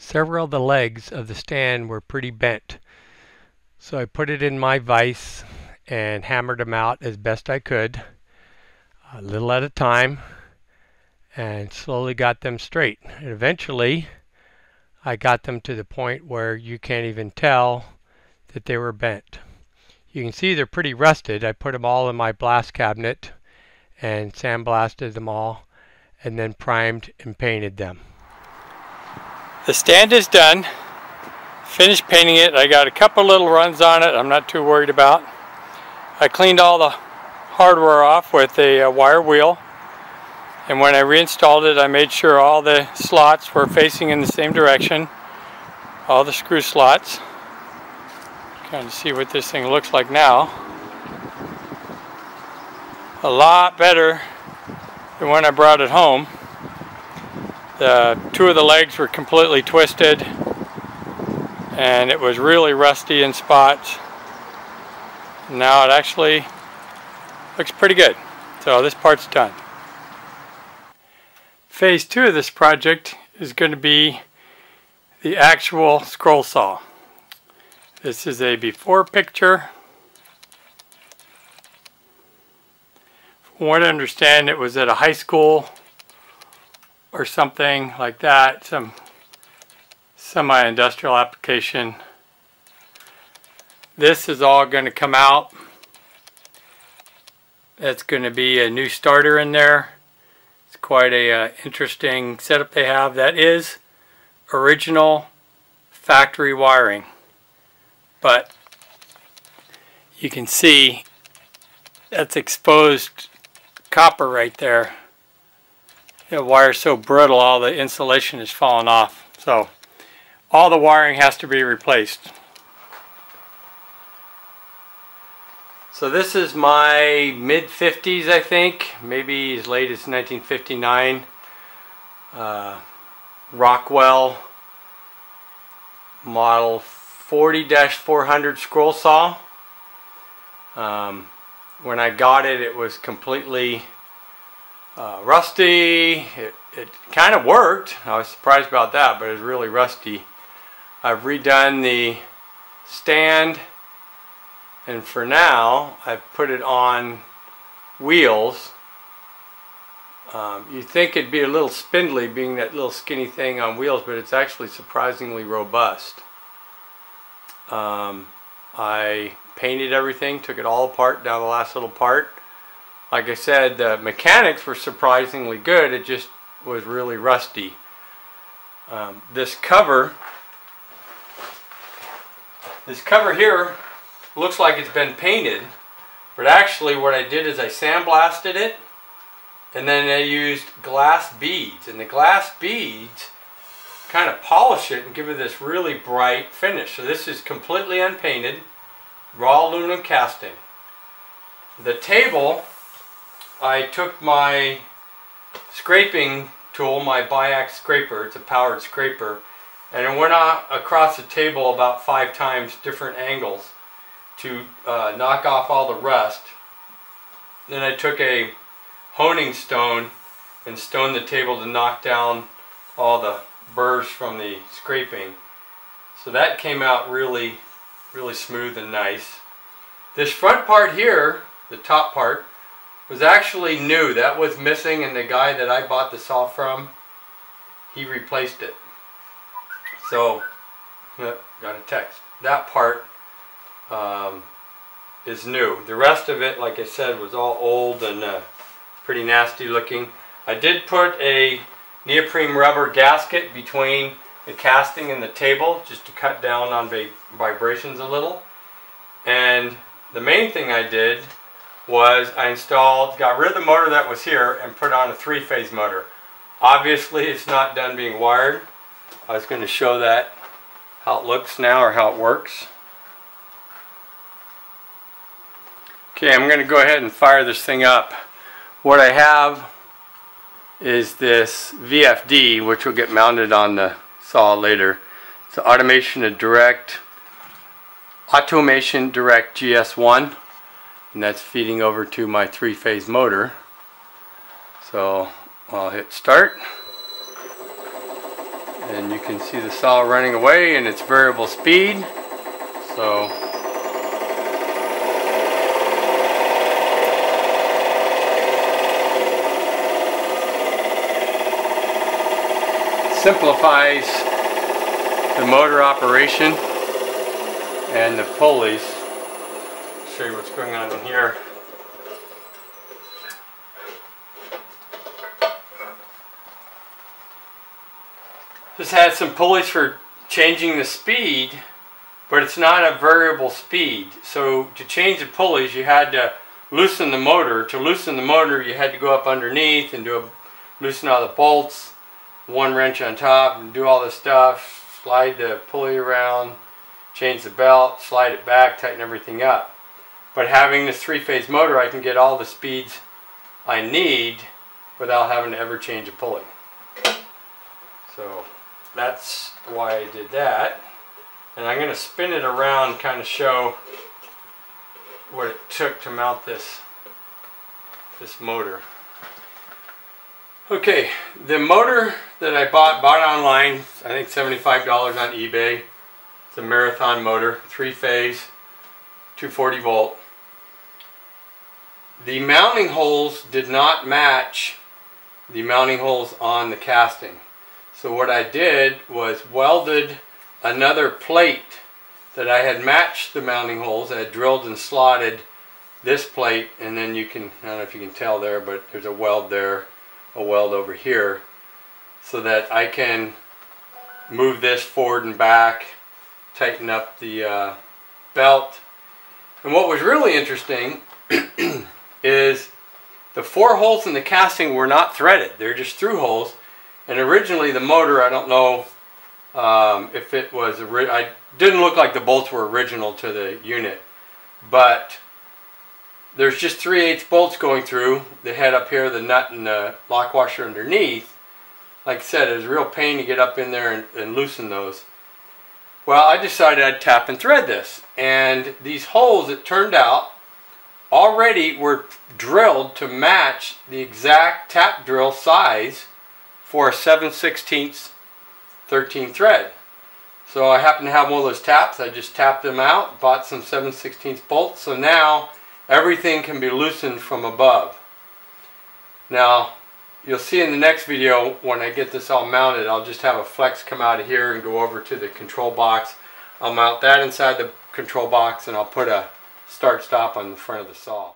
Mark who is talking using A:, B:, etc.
A: Several of the legs of the stand were pretty bent, so I put it in my vise and hammered them out as best I could, a little at a time, and slowly got them straight. And eventually I got them to the point where you can't even tell that they were bent. You can see they're pretty rusted. I put them all in my blast cabinet and sandblasted them all and then primed and painted them. The stand is done. Finished painting it. I got a couple little runs on it I'm not too worried about. I cleaned all the hardware off with a wire wheel, and when I reinstalled it I made sure all the slots were facing in the same direction, all the screw slots. Kind of see what this thing looks like now. A lot better than when I brought it home. Two of the legs were completely twisted and it was really rusty in spots. Now it actually looks pretty good. So this part's done. Phase 2 of this project is going to be the actual scroll saw. This is a before picture. From what I understand, it was at a high school or something like that, some semi-industrial application. This is all going to come out. That's going to be a new starter in there. It's quite a interesting setup they have. That is original factory wiring, but you can see that's exposed copper right there. The wire's so brittle, all the insulation is falling off. So all the wiring has to be replaced. So this is my mid-50s, I think, maybe as late as 1959. Rockwell model 40-400 scroll saw. When I got it, it was completely rusty. It kind of worked. I was surprised about that, but it was really rusty. I've redone the stand, and for now I've put it on wheels. You'd think it'd be a little spindly being that little skinny thing on wheels, but it's actually surprisingly robust. I painted everything, took it all apart down the last little part. Like I said, the mechanics were surprisingly good. It just was really rusty. This cover here looks like it's been painted, but actually what I did is I sandblasted it, and then I used glass beads, and the glass beads kind of polish it and give it this really bright finish. So this is completely unpainted, raw aluminum casting. The table, I took my scraping tool, my Biax scraper, it's a powered scraper, and I went across the table about 5 times, different angles, to knock off all the rust. Then I took a honing stone and stoned the table to knock down all the burrs from the scraping. So that came out really, really smooth and nice. This front part here, the top part, was actually new. That was missing, and the guy that I bought the saw from, he replaced it. So, got a text. That part is new. The rest of it, like I said, was all old and pretty nasty looking. I did put a neoprene rubber gasket between the casting and the table just to cut down on vibrations a little. And the main thing I did was I got rid of the motor that was here and put on a 3-phase motor. Obviously it's not done being wired. I was going to show that how it looks now, or how it works. Okay, I'm going to go ahead and fire this thing up. What I have is this VFD, which will get mounted on the saw later. It's an Automation Direct GS1, and that's feeding over to my 3-phase motor. So I'll hit start, And you can see the saw running away and its variable speed. So simplifies the motor operation and the pulleys. I'll show you what's going on in here. This has some pulleys for changing the speed, but it's not a variable speed. So to change the pulleys, you had to loosen the motor. To loosen the motor, you had to go up underneath and loosen all the bolts, one wrench on top, and do all this stuff, slide the pulley around, change the belt, slide it back, tighten everything up. But having this three-phase motor, I can get all the speeds I need without having to ever change a pulley. So that's why I did that. And I'm going to spin it around, kind of show what it took to mount this motor. Okay, the motor that I bought online, I think $75 on eBay. It's a Marathon motor, three-phase, 240 volt. The mounting holes did not match the mounting holes on the casting. So what I did was welded another plate that I had matched the mounting holes. I had drilled and slotted this plate, and then you can, I don't know if you can tell there, but there's a weld there, a weld over here, so that I can move this forward and back, tighten up the belt. And what was really interesting is the 4 holes in the casting were not threaded. They're just through holes. And originally the motor, I don't know if it was, I didn't look like the bolts were original to the unit, but there's just 3/8 bolts going through the head up here, the nut and the lock washer underneath. Like I said, it was a real pain to get up in there and loosen those. Well, I decided I'd tap and thread this, and these holes, it turned out, already were drilled to match the exact tap drill size for a 7/16 13 thread. So I happen to have one of those taps. I just tapped them out, bought some 7/16 bolts, so now everything can be loosened from above. Now you'll see in the next video, when I get this all mounted, I'll just have a flex come out of here and go over to the control box. I'll mount that inside the control box, and I'll put a start stop on the front of the saw.